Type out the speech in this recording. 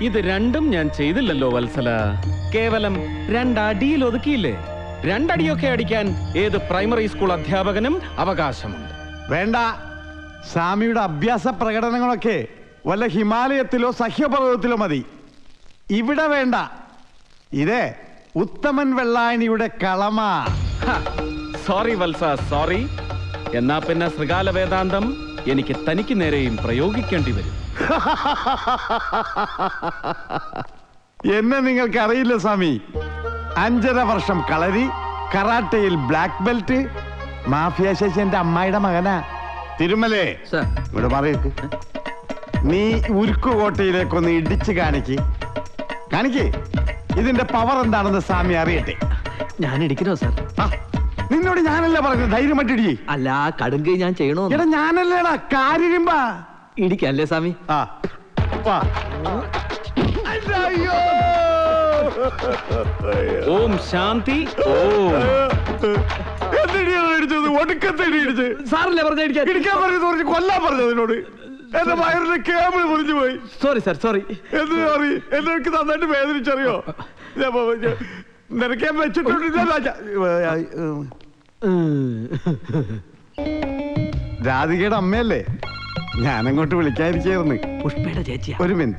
ഇത് രണ്ടും ഞാൻ ചെയ്തില്ലല്ലോ വത്സല. കേവലം രണ്ടടിയിൽ ഒതുക്കിയില്ലേ? രണ്ടടിയൊക്കെ അടിക്കാൻ ഏത് പ്രൈമറി സ്കൂൾ അധ്യാപകനും അവകാശമുണ്ട്. വേണ്ട, സ്വാമിയുടെ അഭ്യാസ പ്രകടനങ്ങളൊക്കെ വല്ല ഹിമാലയത്തിലോ സഹ്യപർവ്വതത്തിലോ മതി. ഇവിടെ വേണ്ട. ഇതേ ഉത്തമൻ വെള്ളായണിയുടെ കളമാ. സോറി വത്സ, സോറി. എന്നാ പിന്നെ ശൃഗാല വേദാന്തം എനിക്ക് തനിക്ക് നേരെയും പ്രയോഗിക്കേണ്ടി വരും. എന്നെ നിങ്ങൾക്ക് അറിയില്ല സ്വാമി. 5.5 വർഷം കളരി, കറാട്ടയിൽ ബ്ലാക്ക് ബെൽറ്റ്. മാഫിയ ശേഷി എന്റെ അമ്മായിയുടെ മകനാ. തിരുമലേ, ഇവിടെ പറയക്ക്. നീ ഉരുക്കുകോട്ടയിലേക്കൊന്ന് ഇടിച്ച് കാണിക്ക്. ഇതിന്റെ പവർ എന്താണെന്ന് സ്വാമി അറിയട്ടെ. ഞാൻ ഇടിക്കണോ സാർ? നിന്നോട് ഞാനല്ല പറഞ്ഞത്, ധൈര്യമായിട്ടിടി. അല്ല, കടുങ്കൈ ഞാൻ ചെയ്യണോ? എടാ ഞാനല്ലേടാ കാര്യരുമ്പാ. ഇടിക്കല്ലേ സ്വാമി? ഓം ശാന്തി. ഓം. സാറല്ലേ പറഞ്ഞ ഇടിക്കാൻ പറഞ്ഞു, കൊല്ലാൻ പറഞ്ഞു അതിനോട്. എന്റെ വയറിന്റെ കേബിൾ മുറിഞ്ഞു പോയി. Sorry sir, sorry. എന്ത് സോറി? എനിക്ക് നന്നായിട്ട് വേദനിച്ചറിയോ? നിനക്ക് ഞാൻ വെച്ചിട്ടുണ്ട്. രാധികയുടെ അമ്മയല്ലേ? ഞാനങ്ങോട്ട് വിളിക്കാതിരിക്കായിരുന്നു. പുഷ്പയുടെ ചേച്ചിയാ. ഒരു മിനിറ്റ്.